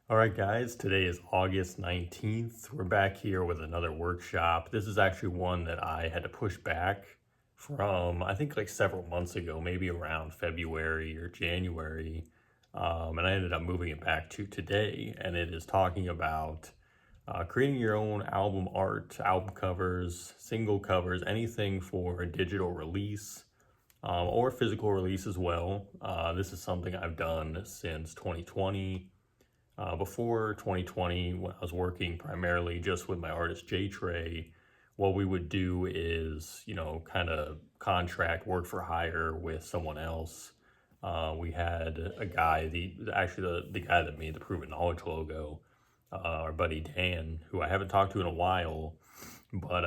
All right, guys, today is August 19th. We're back here with another workshop. This is actually one that I had to push back from, I think, like several months ago, maybe around February or January. And I ended up moving it back to today. And it is talking about creating your own album art, album covers, single covers, anything for a digital release. Or physical release as well. This is something I've done since 2020. Before 2020, when I was working primarily just with my artist J Trey, what we would do is, kind of contract work for hire with someone else. We had a guy, the guy that made the Proven Knowledge logo, our buddy Dan, who I haven't talked to in a while, but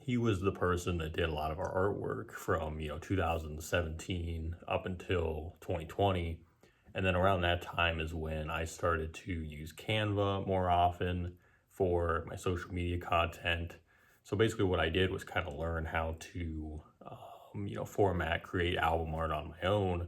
he was the person that did a lot of our artwork from 2017 up until 2020. And then around that time is when I started to use Canva more often for my social media content. So basically, what I did was kind of learn how to, format, create album art on my own.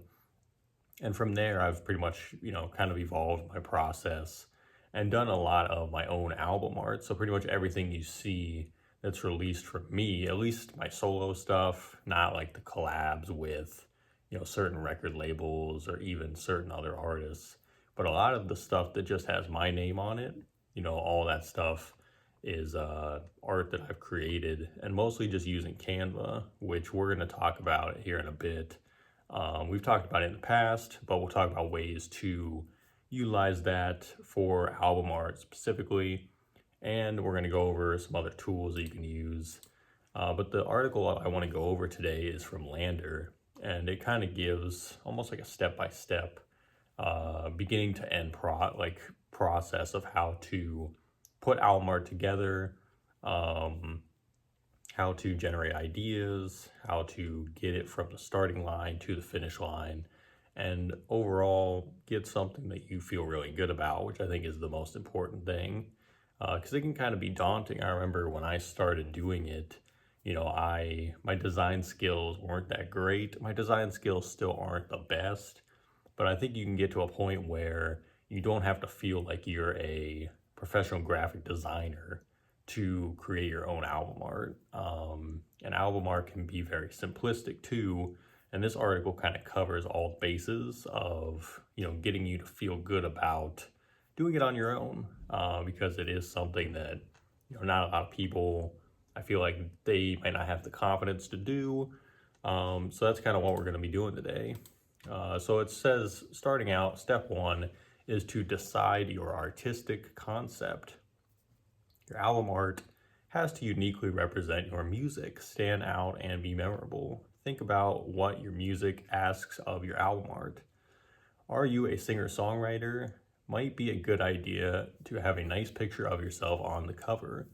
And from there, I've pretty much, kind of evolved my process and done a lot of my own album art. So pretty much everything you see that's released from me, at least my solo stuff, not like the collabs with certain record labels or even certain other artists. But a lot of the stuff that just has my name on it, all that stuff is art that I've created and mostly just using Canva, which we're going to talk about here in a bit. We've talked about it in the past, but we'll talk about ways to utilize that for album art specifically. And we're going to go over some other tools that you can use. But the article I want to go over today is from Lander, and it kind of gives almost like a step-by-step beginning to end process of how to put album art together, how to generate ideas, how to get it from the starting line to the finish line, and overall get something that you feel really good about, which I think is the most important thing, because it can kind of be daunting. I remember when I started doing it, my design skills weren't that great. My design skills still aren't the best, but I think you can get to a point where you don't have to feel like you're a professional graphic designer to create your own album art. And album art can be very simplistic too. And this article kind of covers all bases of, getting you to feel good about doing it on your own, because it is something that, not a lot of people, I feel like they might not have the confidence to do. So that's kind of what we're going to be doing today. So it says, starting out, step one is to decide your artistic concept. Your album art has to uniquely represent your music, stand out, and be memorable. Think about what your music asks of your album art. Are you a singer-songwriter? Might be a good idea to have a nice picture of yourself on the cover.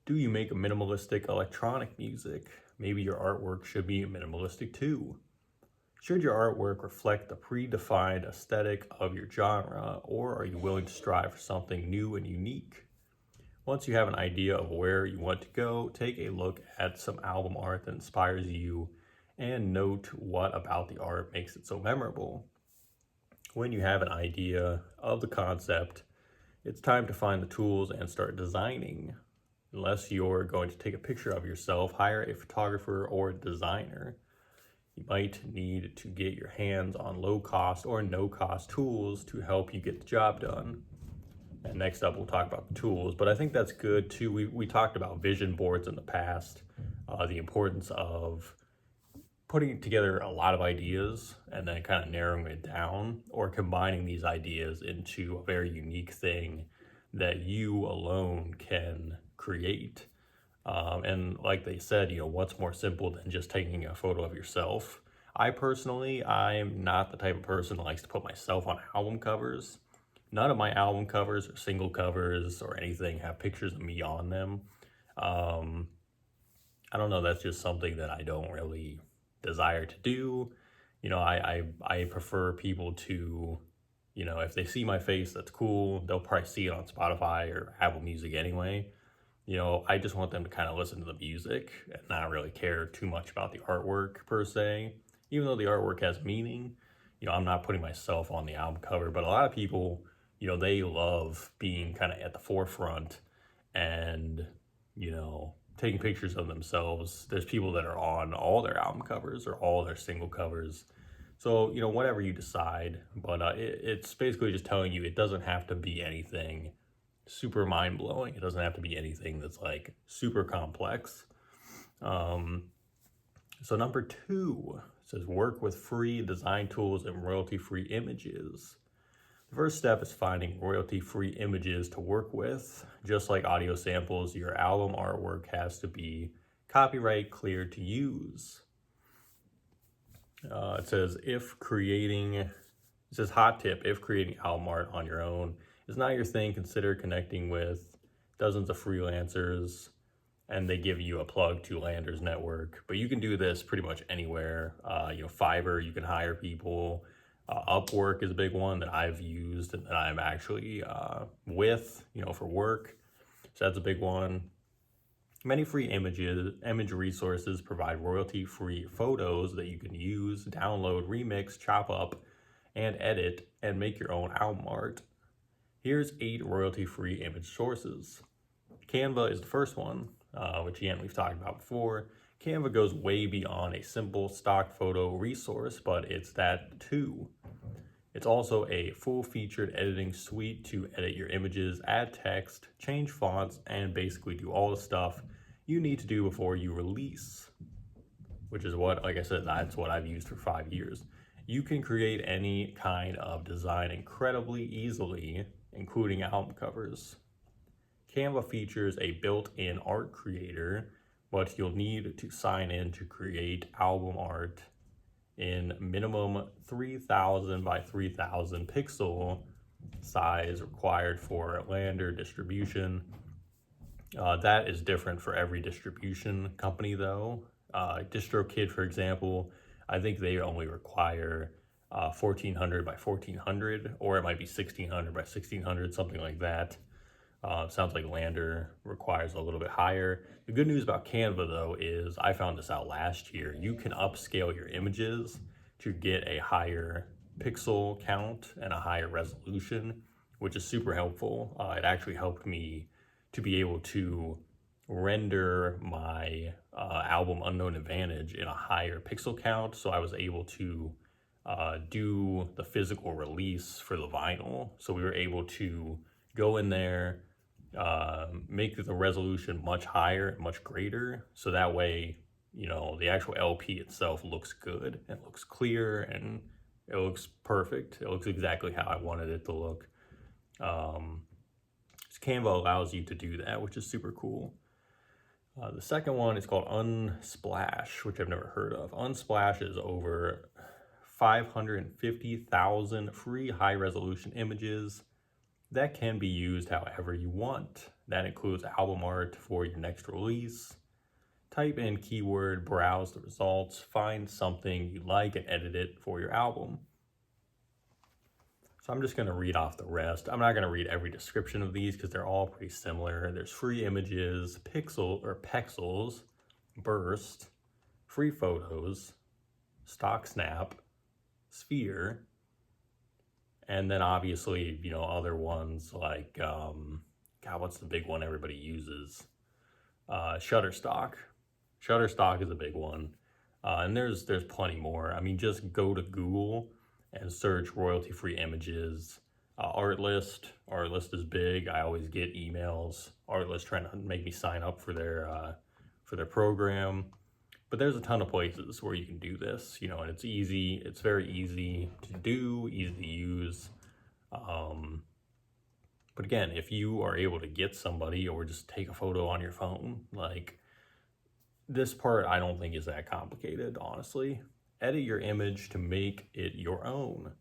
Do you make a minimalistic electronic music? Maybe your artwork should be minimalistic too. Should your artwork reflect the predefined aesthetic of your genre, or are you willing to strive for something new and unique? Once you have an idea of where you want to go, take a look at some album art that inspires you and note what about the art makes it so memorable. When you have an idea of the concept, it's time to find the tools and start designing. Unless you're going to take a picture of yourself, hire a photographer or a designer. You might need to get your hands on low-cost or no-cost tools to help you get the job done. And next up, we'll talk about the tools, but I think that's good too. We talked about vision boards in the past, the importance of putting together a lot of ideas and then kind of narrowing it down or combining these ideas into a very unique thing that you alone can create. And like they said, what's more simple than just taking a photo of yourself? I'm not the type of person that likes to put myself on album covers. None of my album covers or single covers or anything have pictures of me on them. I don't know, that's just something that I don't really desire to do. I prefer people to, if they see my face, that's cool. They'll probably see it on Spotify or Apple Music anyway. I just want them to kind of listen to the music and not really care too much about the artwork per se. Even though the artwork has meaning, I'm not putting myself on the album cover, but a lot of people they love being kind of at the forefront and, taking pictures of themselves. There's people that are on all their album covers or all their single covers. So, whatever you decide, but it's basically just telling you it doesn't have to be anything super mind blowing. It doesn't have to be anything that's like super complex. So number 2 says work with free design tools and royalty-free images. The first step is finding royalty-free images to work with. Just like audio samples, your album artwork has to be copyright clear to use. It says hot tip, if creating album art on your own is not your thing, consider connecting with dozens of freelancers, and they give you a plug to Landers Network. But you can do this pretty much anywhere. Fiverr, you can hire people. Upwork is a big one that I've used and that I'm actually with, for work. So that's a big one. Many free image resources provide royalty-free photos that you can use, download, remix, chop up, and edit, and make your own album art. Here's 8 royalty-free image sources. Canva is the first one, which again we've talked about before. Canva goes way beyond a simple stock photo resource, but it's that too. It's also a full-featured editing suite to edit your images, add text, change fonts, and basically do all the stuff you need to do before you release, which is what, like I said, that's what I've used for 5 years. You can create any kind of design incredibly easily, including album covers. Canva features a built-in art creator, but you'll need to sign in to create album art in minimum 3000 by 3000 pixel size required for Lander distribution. That is different for every distribution company though. DistroKid, for example, I think they only require 1400 by 1400, or it might be 1600 by 1600, something like that. Sounds like Lander requires a little bit higher. The good news about Canva though is, I found this out last year, you can upscale your images to get a higher pixel count and a higher resolution, which is super helpful. It actually helped me to be able to render my album Unknown Advantage in a higher pixel count, so I was able to do the physical release for the vinyl. So we were able to go in there, make the resolution much higher, much greater, so that way, the actual LP itself looks good and looks clear and it looks perfect. It looks exactly how I wanted it to look. Canva allows you to do that, which is super cool. The second one is called Unsplash, which I've never heard of. Unsplash is over 550,000 free high-resolution images that can be used however you want. That includes album art for your next release. Type in keyword, browse the results, find something you like, and edit it for your album. So I'm just going to read off the rest. I'm not going to read every description of these because they're all pretty similar. There's free images, pixels, burst, free photos, stock snap, sphere, and then obviously, other ones like, what's the big one everybody uses? Shutterstock. Shutterstock is a big one. And there's plenty more. I mean, just go to Google and search royalty-free images. Artlist is big. I always get emails. Artlist trying to make me sign up for their program. But there's a ton of places where you can do this, and it's easy. It's very easy to do, easy to use. But again, if you are able to get somebody or just take a photo on your phone, like this part, I don't think is that complicated, honestly. Edit your image to make it your own.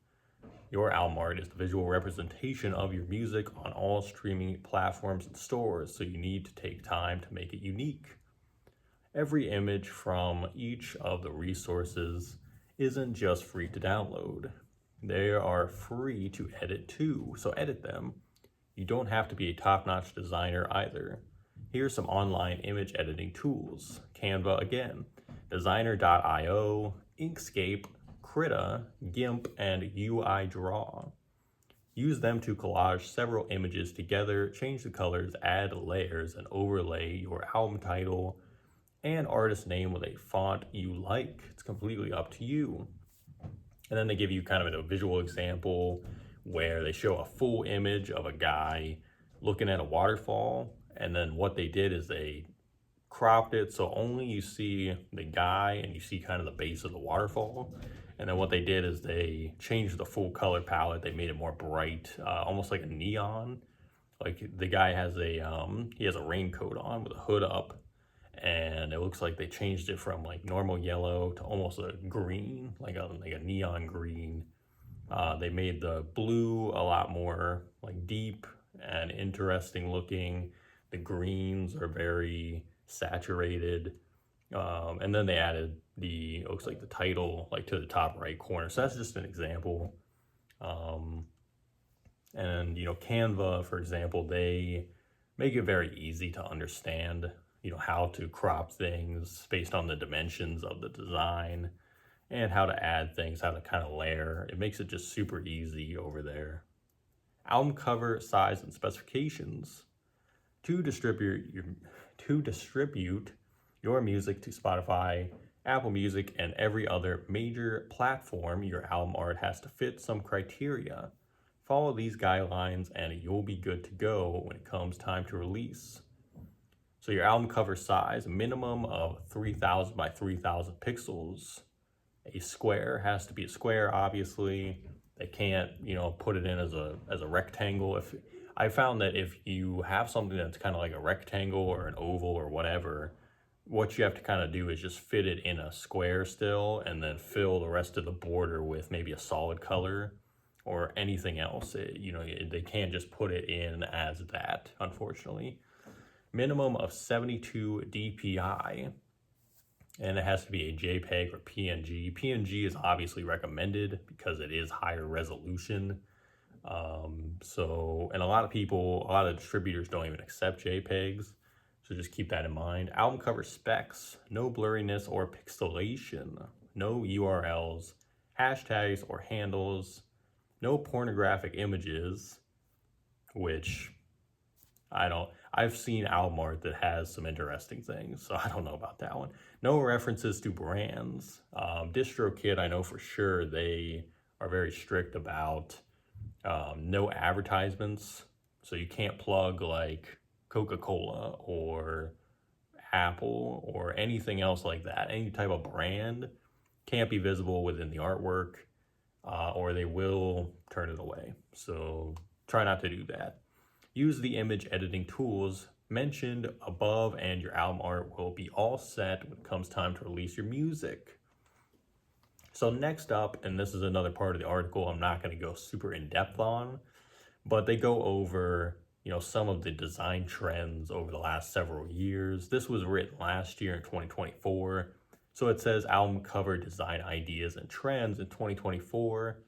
Your album art is the visual representation of your music on all streaming platforms and stores, so you need to take time to make it unique. Every image from each of the resources isn't just free to download. They are free to edit too, so edit them. You don't have to be a top-notch designer either. Here's some online image editing tools. Canva again, Designer.io, Inkscape, Krita, GIMP, and UI Draw. Use them to collage several images together, change the colors, add layers, and overlay your album title and artist name with a font you like. It's completely up to you. And then they give you kind of a visual example where they show a full image of a guy looking at a waterfall. And then what they did is they cropped it so only you see the guy and you see kind of the base of the waterfall. And then what they did is they changed the full color palette. They made it more bright, almost like a neon. Like the guy has he has a raincoat on with a hood up, and it looks like they changed it from like normal yellow to almost a green, like a neon green. They made the blue a lot more like deep and interesting looking. The greens are very saturated. And then they added it looks like the title like to the top right corner. So that's just an example. And Canva, for example, they make it very easy to understand, how to crop things based on the dimensions of the design and how to add things, how to kind of layer. It makes it just super easy over there. Album cover size and specifications. To distribute your music to Spotify, Apple Music, and every other major platform, your album art has to fit some criteria. Follow these guidelines and you'll be good to go when it comes time to release. So your album cover size, a minimum of 3,000 by 3,000 pixels. A square has to be a square, obviously. They can't, put it in as a rectangle. I found that if you have something that's kind of like a rectangle or an oval or whatever, what you have to kind of do is just fit it in a square still and then fill the rest of the border with maybe a solid color or anything else. They can't just put it in as that, unfortunately. Minimum of 72 DPI, and it has to be a JPEG or PNG. PNG is obviously recommended because it is higher resolution. And a lot of distributors don't even accept JPEGs. So just keep that in mind. Album cover specs, no blurriness or pixelation, no URLs, hashtags or handles, no pornographic images, which I've seen album art that has some interesting things, so I don't know about that one. No references to brands. DistroKid, I know for sure they are very strict about no advertisements. So you can't plug like Coca-Cola or Apple or anything else like that. Any type of brand can't be visible within the artwork, or they will turn it away. So try not to do that. Use the image editing tools mentioned above and your album art will be all set when it comes time to release your music. So next up, and this is another part of the article I'm not going to go super in depth on, but they go over, some of the design trends over the last several years. This was written last year in 2024. So it says album cover design ideas and trends in 2024.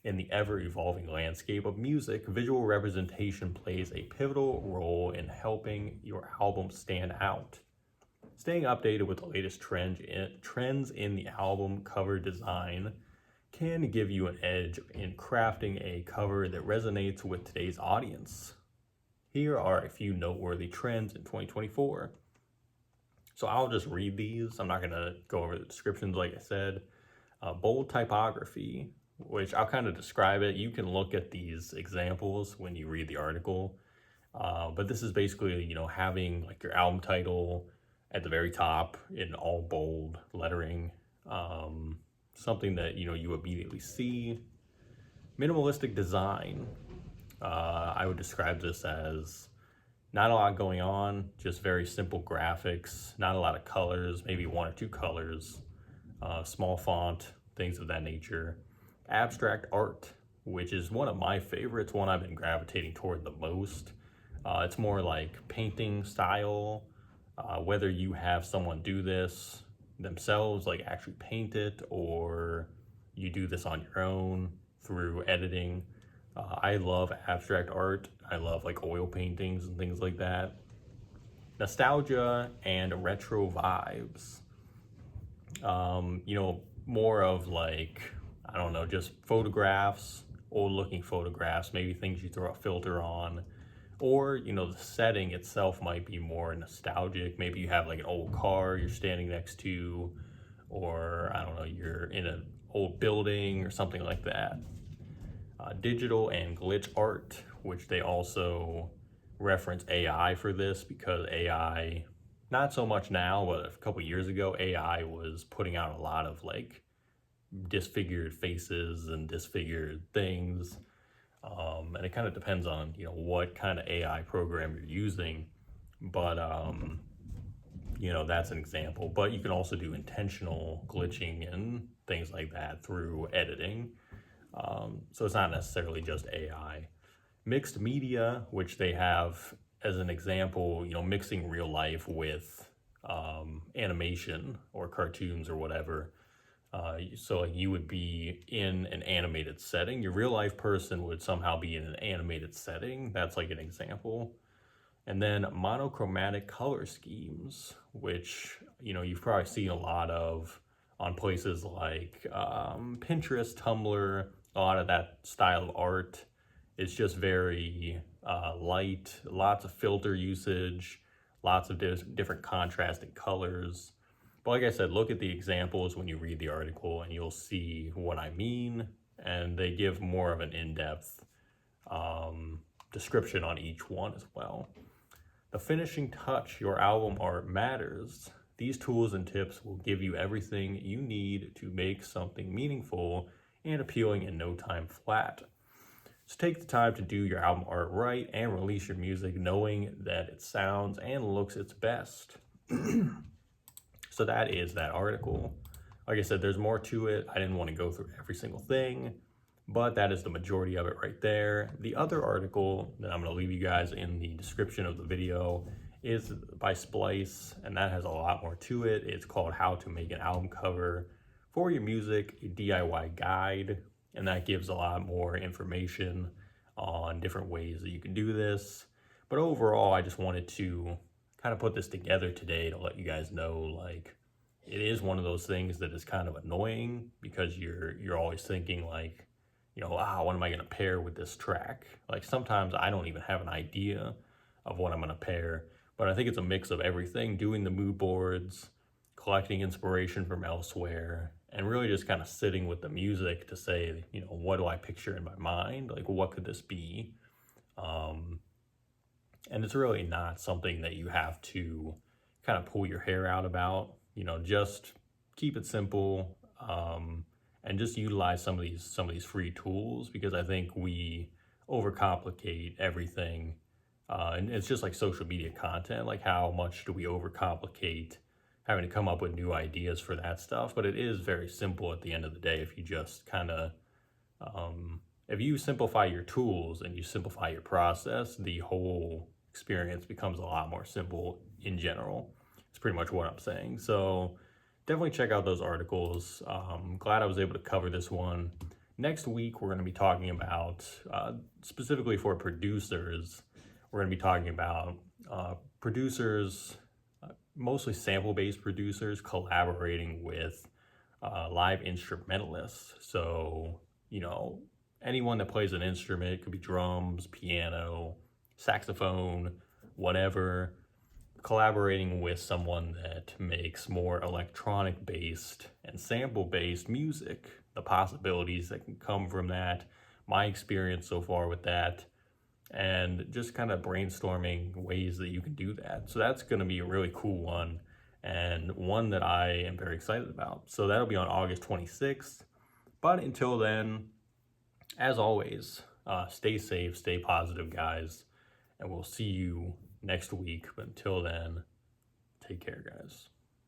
In the ever-evolving landscape of music, visual representation plays a pivotal role in helping your album stand out. Staying updated with the latest trends in the album cover design can give you an edge in crafting a cover that resonates with today's audience. Here are a few noteworthy trends in 2024. So I'll just read these. I'm not going to go over the descriptions like I said. Bold typography, which I'll kind of describe it. You can look at these examples when you read the article. But this is basically, having like your album title at the very top in all bold lettering. Something that, you immediately see. Minimalistic design. I would describe this as not a lot going on, just very simple graphics, not a lot of colors, maybe one or two colors, small font, things of that nature. Abstract art, which is one of my favorites, one I've been gravitating toward the most. It's more like painting style, whether you have someone do this themselves, like actually paint it, or you do this on your own through editing. I love abstract art. I love like oil paintings and things like that. Nostalgia and retro vibes. More of like, I don't know, just photographs old looking photographs, maybe things you throw a filter on, or, the setting itself might be more nostalgic. Maybe you have like an old car you're standing next to, or I don't know, you're in an old building or something like that. Digital and glitch art, which they also reference AI for this, because AI, not so much now, but a couple years ago, AI was putting out a lot of like disfigured faces and disfigured things. And it kind of depends on, what kind of AI program you're using. But, that's an example. But you can also do intentional glitching and things like that through editing. So it's not necessarily just AI. Mixed media, which they have as an example, mixing real life with animation or cartoons or whatever. So like you would be in an animated setting. Your real life person would somehow be in an animated setting. That's like an example. And then monochromatic color schemes, which, you've probably seen a lot of on places like Pinterest, Tumblr, a lot of that style of art. It's just very light, lots of filter usage, lots of different contrasting colors. But like I said, look at the examples when you read the article and you'll see what I mean. And they give more of an in-depth description on each one as well. The finishing touch, your album art matters. These tools and tips will give you everything you need to make something meaningful and appealing in no time flat. So take the time to do your album art right and release your music knowing that it sounds and looks its best. So that is that article. Like I said, there's more to it. I didn't want to go through every single thing, but that is the majority of it right there. The other article that I'm going to leave you guys in the description of the video is by Splice, and that has a lot more to it. It's called How to Make an Album Cover for Your Music, a DIY Guide, and that gives a lot more information on different ways that you can do this. But overall, I just wanted to kind of put this together today to let you guys know, like, it is one of those things that is kind of annoying because you're always thinking like, what am I going to pair with this track? Like sometimes I don't even have an idea of what I'm going to pair, but I think it's a mix of everything, doing the mood boards, collecting inspiration from elsewhere, and really just kind of sitting with the music to say, what do I picture in my mind? Like, what could this be? And it's really not something that you have to kind of pull your hair out about, just keep it simple, and just utilize some of these free tools, because I think we overcomplicate everything. And it's just like social media content, like how much do we overcomplicate having to come up with new ideas for that stuff? But it is very simple at the end of the day if you just kind of, if you simplify your tools and you simplify your process, the whole experience becomes a lot more simple in general. It's pretty much what I'm saying. So definitely check out those articles. Glad I was able to cover this one. Next week, we're going to be talking about, specifically for producers, we're going to be talking about producers, mostly sample-based producers, collaborating with live instrumentalists. So, anyone that plays an instrument, it could be drums, piano, saxophone, whatever, collaborating with someone that makes more electronic based and sample based music, the possibilities that can come from that, my experience so far with that, and just kind of brainstorming ways that you can do that. So that's going to be a really cool one, and one that I am very excited about. So that'll be on August 26th. But until then, as always, stay safe, stay positive, guys, and we'll see you next week. But until then, take care, guys.